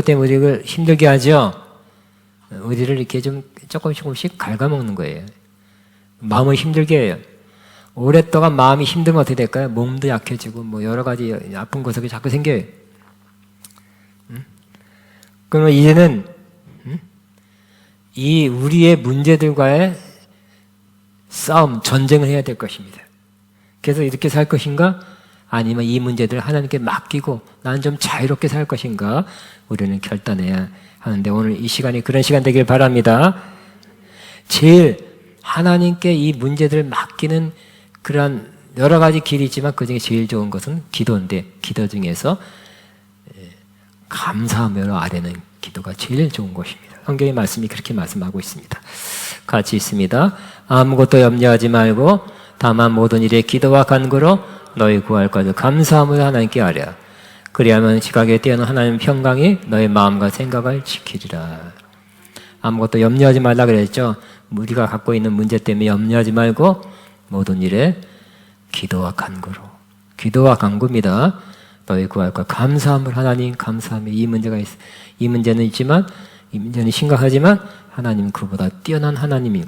때문에 우리를 힘들게 하죠. 우리를 이렇게 좀 조금씩 갉아먹는 거예요. 마음을 힘들게 해요. 오랫동안 마음이 힘들면 어떻게 될까요? 몸도 약해지고 여러 가지 아픈 구석이 자꾸 생겨요. 그러면 이제는 이 우리의 문제들과의 싸움, 전쟁을 해야 될 것입니다. 계속 이렇게 살 것인가? 아니면 이 문제들을 하나님께 맡기고 나는 좀 자유롭게 살 것인가? 우리는 결단해야 하는데 오늘 이 시간이 그런 시간 되길 바랍니다. 제일 하나님께 이 문제들을 맡기는 그런 여러 가지 길이 있지만 그중에 제일 좋은 것은 기도인데 기도 중에서 감사하며 아뢰는 기도가 제일 좋은 것입니다. 성경의 말씀이 그렇게 말씀하고 있습니다. 같이 있습니다. 아무것도 염려하지 말고 다만 모든 일에 기도와 간구로 너희 구할 것을 감사함으로 하나님께 아뢰라. 그리하면 지각에 뛰어난 하나님의 평강이 너희 마음과 생각을 지키리라. 아무것도 염려하지 말라 그랬죠. 우리가 갖고 있는 문제 때문에 염려하지 말고 모든 일에 기도와 간구로. 기도와 간구입니다. 너희 구할 것 감사함을 하나님 감사함에 이 문제가 있어. 이 문제는 있지만 이 문제는 심각하지만 하나님은 그보다 뛰어난 하나님이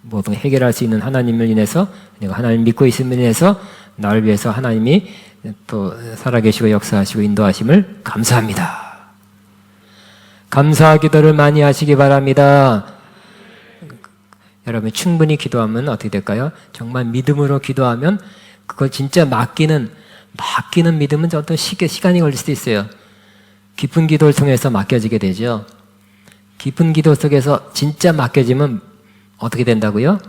모든 해결할 수 있는 하나님을 인해서 내가 하나님 믿고 있음을 인해서 나를 위해서 하나님이 또 살아계시고 역사하시고 인도하심을 감사합니다. 감사 기도를 많이 하시기 바랍니다. 여러분 충분히 기도하면 어떻게 될까요? 정말 믿음으로 기도하면 그걸 진짜 맡기는 믿음은 어떤 시간이 걸릴 수도 있어요. 깊은 기도를 통해서 맡겨지게 되죠. 깊은 기도 속에서 진짜 맡겨지면 어떻게 된다고요?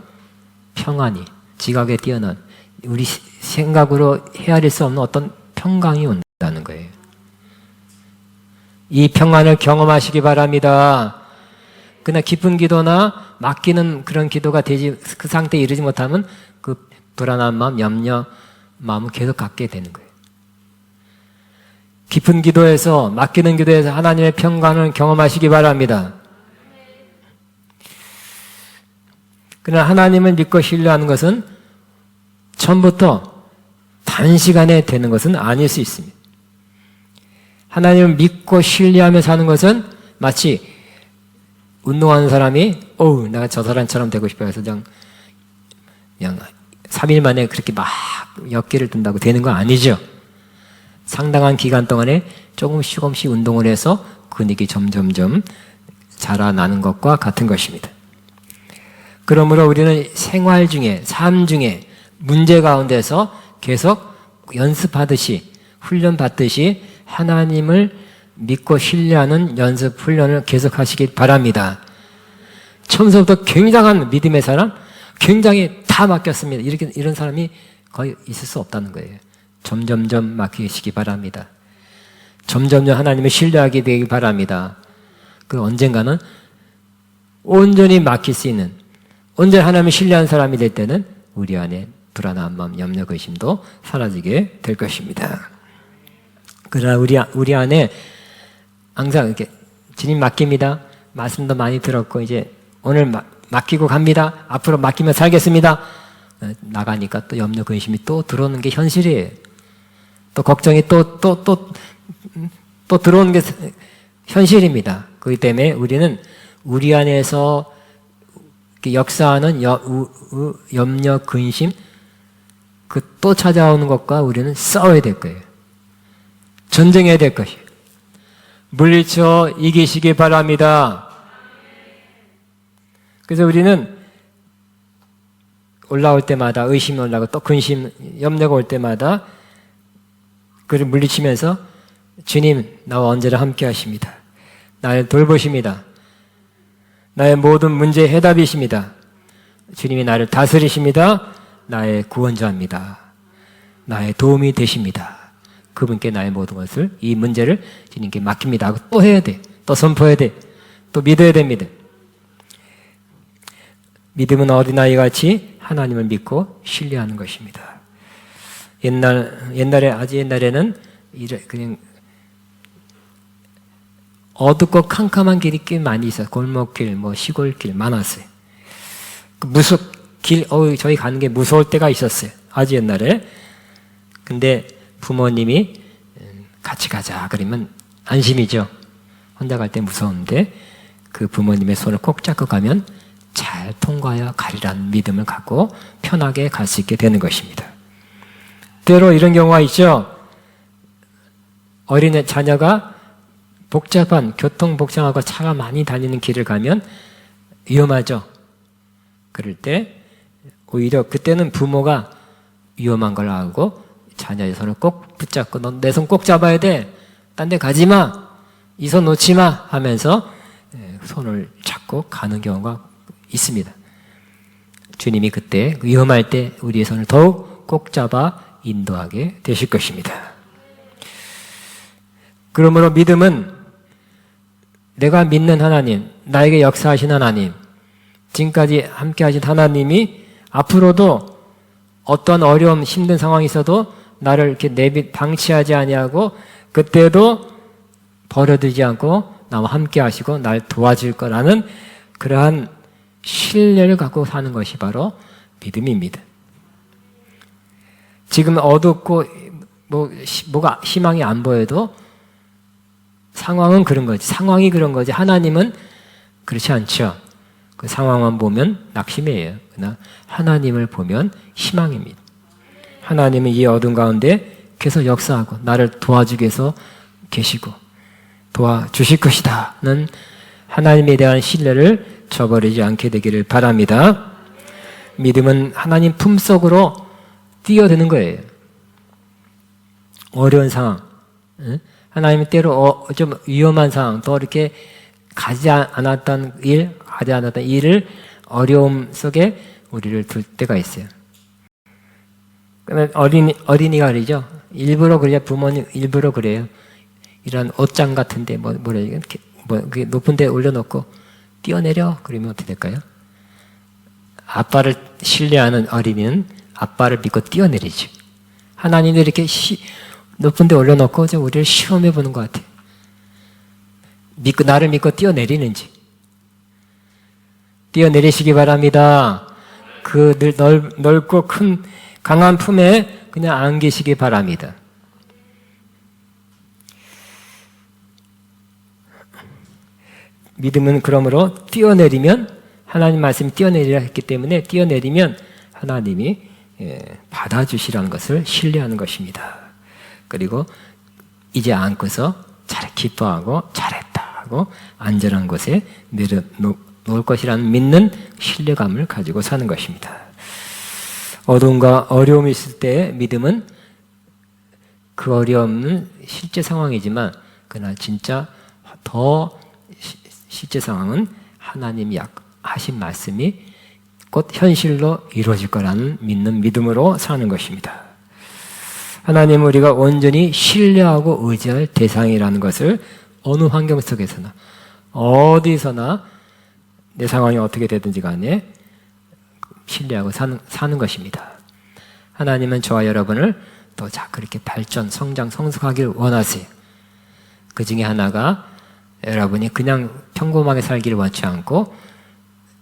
평안이, 지각에 뛰어난 우리 생각으로 헤아릴 수 없는 어떤 평강이 온다는 거예요. 이 평안을 경험하시기 바랍니다. 그러나 깊은 기도나 맡기는 그런 기도가 되지 그 상태에 이르지 못하면 그 불안한 마음, 염려 마음을 계속 갖게 되는 거예요. 깊은 기도에서 맡기는 기도에서 하나님의 평강을 경험하시기 바랍니다. 그러나 하나님을 믿고 신뢰하는 것은 처음부터 단시간에 되는 것은 아닐 수 있습니다. 하나님을 믿고 신뢰하며 사는 것은 마치 운동하는 사람이 내가 저 사람처럼 되고 싶어 해서 그냥 3일 만에 그렇게 막 역기를 든다고 되는 건 아니죠. 상당한 기간 동안에 조금씩 운동을 해서 근육이 점점점 자라나는 것과 같은 것입니다. 그러므로 우리는 생활 중에, 삶 중에 문제 가운데서 계속 연습하듯이, 훈련받듯이 하나님을 믿고 신뢰하는 연습, 훈련을 계속 하시기 바랍니다. 처음부터 굉장한 믿음의 사람, 굉장히 다 맡겼습니다. 이런 사람이 거의 있을 수 없다는 거예요. 점점점 맡기시기 바랍니다. 점점점 하나님을 신뢰하게 되기 바랍니다. 그 언젠가는 온전히 맡길 수 있는, 온전히 하나님을 신뢰하는 사람이 될 때는 우리 안에 불안한 마음, 염려, 의심도 사라지게 될 것입니다. 그러나 우리 안에 항상 이렇게 주님 맡깁니다. 말씀도 많이 들었고 이제 오늘 맡기고 갑니다. 앞으로 맡기며 살겠습니다. 나가니까 또 염려, 근심이 또 들어오는 게 현실이에요. 또 걱정이 또 들어오는 게 현실입니다. 그렇기 때문에 우리는 우리 안에서 역사하는 염려, 근심 그 또 찾아오는 것과 우리는 싸워야 될 거예요. 전쟁해야 될 것이에요. 물리쳐 이기시기 바랍니다. 그래서 우리는 올라올 때마다 의심이 올라오고 또 근심, 염려가 올 때마다 그를 물리치면서 주님 나와 언제나 함께 하십니다. 나를 돌보십니다. 나의 모든 문제의 해답이십니다. 주님이 나를 다스리십니다. 나의 구원자입니다. 나의 도움이 되십니다. 그분께 나의 모든 것을, 이 문제를 주님께 맡깁니다 하고 또 해야 돼. 또 선포해야 돼. 또 믿어야 됩니다. 믿음은 어린아이같이 하나님을 믿고 신뢰하는 것입니다. 아주 옛날에는 그냥 어둡고 캄캄한 길이 꽤 많이 있어요. 골목길, 시골길 많았어요. 저희 가는 게 무서울 때가 있었어요. 아주 옛날에. 근데 부모님이 같이 가자 그러면 안심이죠. 혼자 갈 때 무서운데 그 부모님의 손을 꼭 잡고 가면 잘 통과하여 가리라는 믿음을 갖고 편하게 갈 수 있게 되는 것입니다. 때로 이런 경우가 있죠. 어린 자녀가 복잡한 교통 복잡하고 차가 많이 다니는 길을 가면 위험하죠. 그럴 때 오히려 그때는 부모가 위험한 걸 알고 자녀의 손을 꼭 붙잡고 너 내 손 꼭 잡아야 돼. 딴 데 가지 마. 이 손 놓지 마 하면서 손을 잡고 가는 경우가 있습니다. 주님이 그때 위험할 때 우리의 손을 더욱 꼭 잡아 인도하게 되실 것입니다. 그러므로 믿음은 내가 믿는 하나님, 나에게 역사하신 하나님, 지금까지 함께 하신 하나님이 앞으로도 어떤 어려움, 힘든 상황이 있어도 나를 이렇게 방치하지 아니하고 그때도 버려두지 않고 나와 함께 하시고 날 도와줄 거라는 그러한 신뢰를 갖고 사는 것이 바로 믿음입니다. 지금 어둡고 뭐가 희망이 안 보여도 상황은 그런 거지. 상황이 그런 거지. 하나님은 그렇지 않죠. 그 상황만 보면 낙심이에요. 그러나 하나님을 보면 희망입니다. 하나님은 이 어둠 가운데 계속 역사하고 나를 도와주기 위해서 계시고 도와주실 것이다는 하나님에 대한 신뢰를 저버리지 않게 되기를 바랍니다. 믿음은 하나님 품속으로 뛰어드는 거예요. 어려운 상황, 하나님은 때로 좀 위험한 상황, 또 이렇게 가지 않았던 일을 어려움 속에 우리를 둘 때가 있어요. 그러면 어린이가 그러죠. 일부러 그래요. 부모님 일부러 그래요. 이런 옷장 같은데 그게 높은 데 올려놓고 뛰어내려 그러면 어떻게 될까요? 아빠를 신뢰하는 어린이는 아빠를 믿고 뛰어내리죠. 하나님도 이렇게 높은 데 올려놓고 우리를 시험해 보는 것 같아요. 나를 믿고 뛰어내리는지. 뛰어내리시기 바랍니다. 그 넓고 큰 강한 품에 그냥 안기시기 바랍니다. 믿음은 그러므로 뛰어내리면 하나님 말씀이 뛰어내리라 했기 때문에 뛰어내리면 하나님이 받아주시라는 것을 신뢰하는 것입니다. 그리고 이제 안고서 기뻐하고 잘했다 하고 안전한 곳에 내려놓을 것이라는 믿는 신뢰감을 가지고 사는 것입니다. 어둠과 어려움이 있을 때 믿음은 그 어려움은 실제 상황이지만 그러나 진짜 더 실제 상황은 하나님이 하신 말씀이 곧 현실로 이루어질 거라는 믿는 믿음으로 사는 것입니다. 하나님은 우리가 온전히 신뢰하고 의지할 대상이라는 것을 어느 환경 속에서나 어디서나 내 상황이 어떻게 되든지 간에 신뢰하고 사는 것입니다. 하나님은 저와 여러분을 또 그렇게 발전, 성장, 성숙하길 원하세요. 그 중에 하나가 여러분이 그냥 평범하게 살기를 원치 않고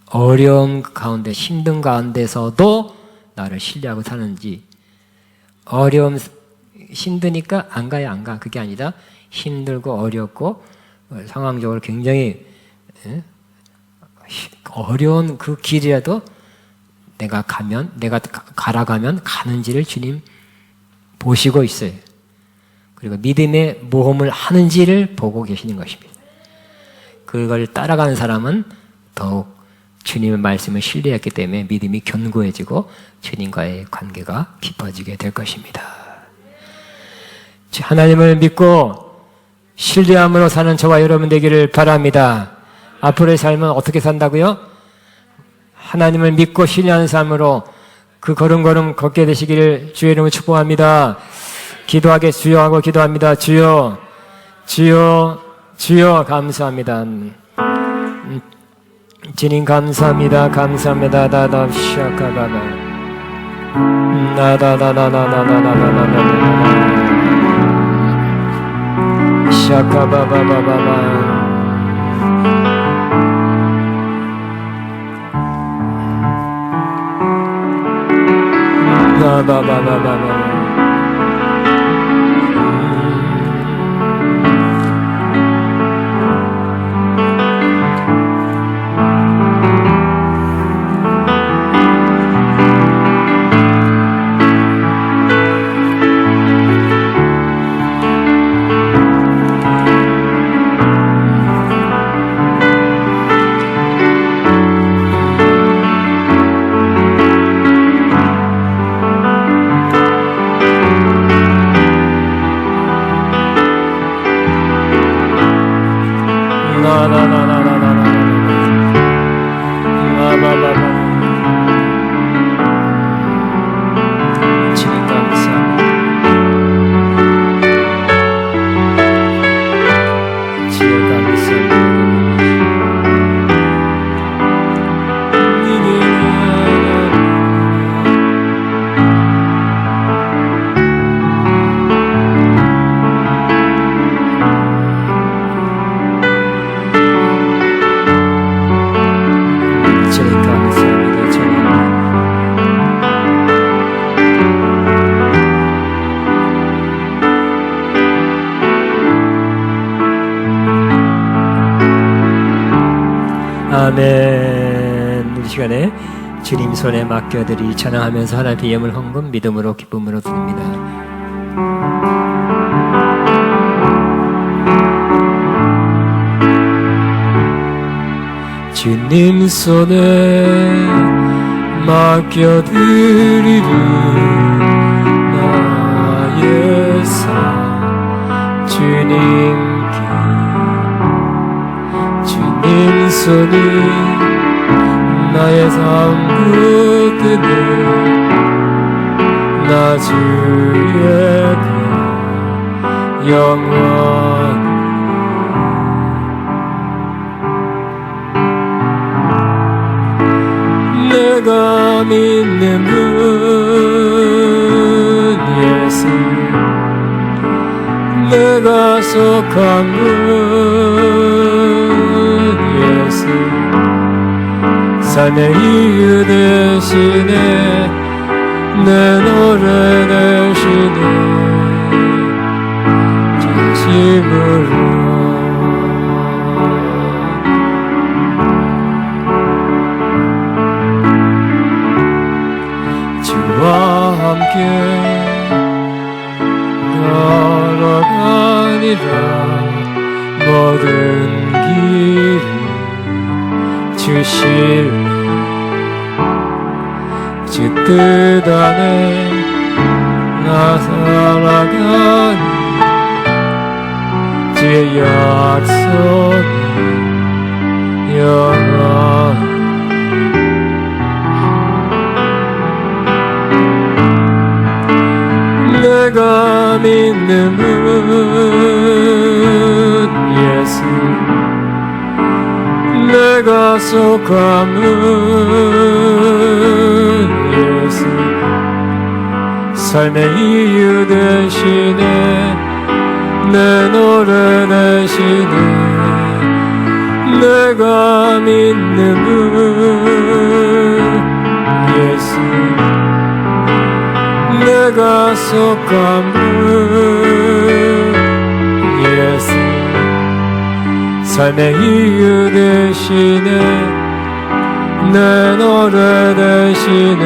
어려움 가운데 힘든 가운데서도 나를 신뢰하고 사는지 어려움 힘드니까 안 가야 안 가. 그게 아니라 힘들고 어렵고 상황적으로 굉장히 어려운 그 길이라도 내가 가라가면 가는지를 주님 보시고 있어요. 그리고 믿음의 모험을 하는지를 보고 계시는 것입니다. 그걸 따라가는 사람은 더욱 주님의 말씀을 신뢰했기 때문에 믿음이 견고해지고 주님과의 관계가 깊어지게 될 것입니다. 하나님을 믿고 신뢰함으로 사는 저와 여러분 되기를 바랍니다. 앞으로의 삶은 어떻게 산다고요? 하나님을 믿고 신뢰하는 삶으로 그 걸음걸음 걷게 되시기를 주의 이름으로 축복합니다. 기도하게 주여 하고 기도합니다. 주여, 주여, 주여 감사합니다. 주님 감사합니다. 감사합니다. 다다시아카바바 나다다다다다다다다다다다 시아카바바바바바 나바바바바바 감사합니다. 아멘. 우리 시간에 주님 손에 맡겨드리 찬양하면서 하나님의 예물 헌금 믿음으로 기쁨으로 드립니다. 주님 손에 맡겨드리리 나의 삶 주님께. 주님 손이 나의 삶 붙드는 나 주의 별 영원히. 내가 믿는 분 예수, 내가 속한 분 예수, 삶의 이유 되시네 내 노래 되시네 진심으로. 주와 함께 걸어가니라 모든 길을 주실래. 주 뜻 안에 나 살아가니 주의 약속이 영원히. 내가 믿는 분 예수, 내가 속한 분 예수, 삶의 이유 되시네 내 노래 되시네. 내가 믿는 분 예수, 내가 속한 분 예수, 삶의 이유 되시네 내 노래 되시네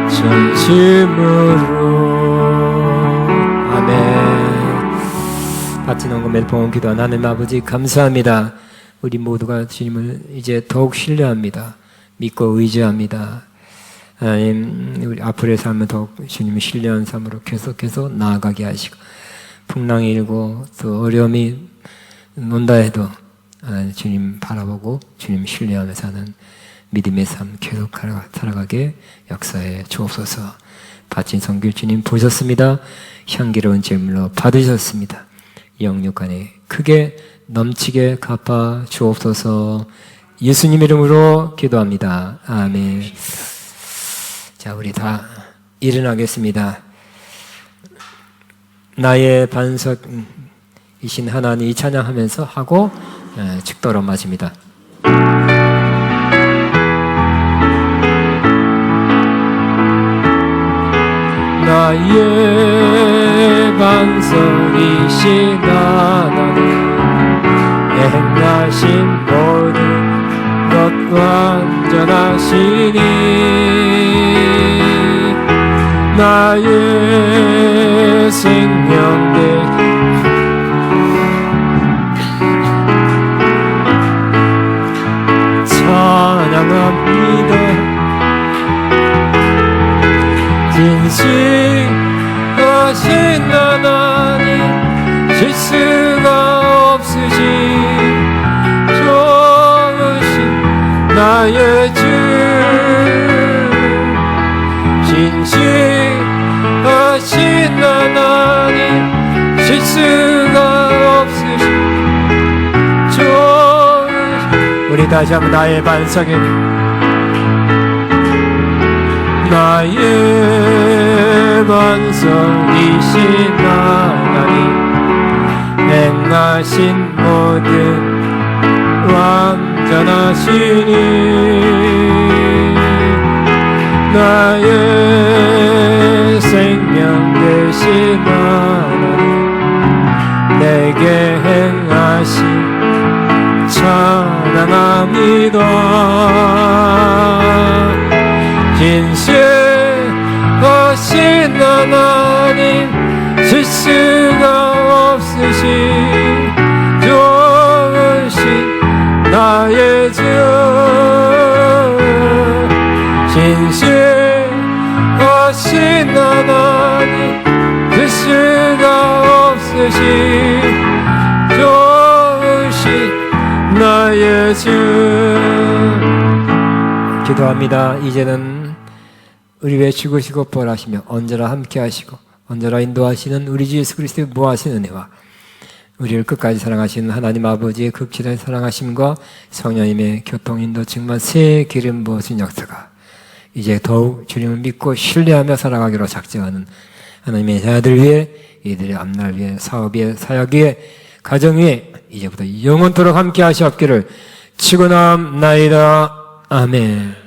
전심으로. 아멘. 바치는 거 매번 기도한 하나님 아버지 감사합니다. 우리 모두가 주님을 이제 더욱 신뢰합니다. 믿고 의지합니다. 하나님, 우리 앞으로의 삶을 더욱 주님을 신뢰하는 삶으로 계속해서 나아가게 하시고, 풍랑이 일고 또 어려움이 온다 해도 주님 바라보고 주님 신뢰하며 사는 믿음의 삶 계속 살아가게 역사에 주옵소서. 바친 성길 주님 보셨습니다. 향기로운 제물로 받으셨습니다. 영육간에 크게 넘치게 갚아 주옵소서. 예수님 이름으로 기도합니다. 아멘. 자, 우리 다 일어나겠습니다. 나의 반석이신 하나님 찬양하면서 하고 축도로 마칩니다. 나의 반석이신 하나님, 행하신 모든 것 완전하시니 나의 생명대 찬양합니다. 진실하신 하나님, 실수가 없으신 좋으신 나의 주, 진실하신 하나님, 실수가 없으신 좋으신. 우리 다시 한번 나의 반석에 나의 반석이신 하나님, 행하신 모든 완전하시니 나의 생명 되신 하나님, 내게 행하신 찬양합니다. 신실하신 하나님 실수가 없으신 좋으신 나의 주 신실하신 하나님 실수가 없으신 좋으신 나의 주. 기도합니다. 이제는 우리 위해 죽으시고 부활하시며 언제나 함께 하시고 언제나 인도하시는 우리 주 예수 그리스도의 무하신 은혜와 우리를 끝까지 사랑하시는 하나님 아버지의 극진한 사랑하심과 성령님의 교통 인도 증만 새 기름 부으신 역사가 이제 더욱 주님을 믿고 신뢰하며 살아가기로 작정하는 하나님의 자녀들 위해 이들의 앞날 위해 사업 위해 사역 위해 가정 위해 이제부터 영원토록 함께 하시옵기를 축원합나이다. 아멘.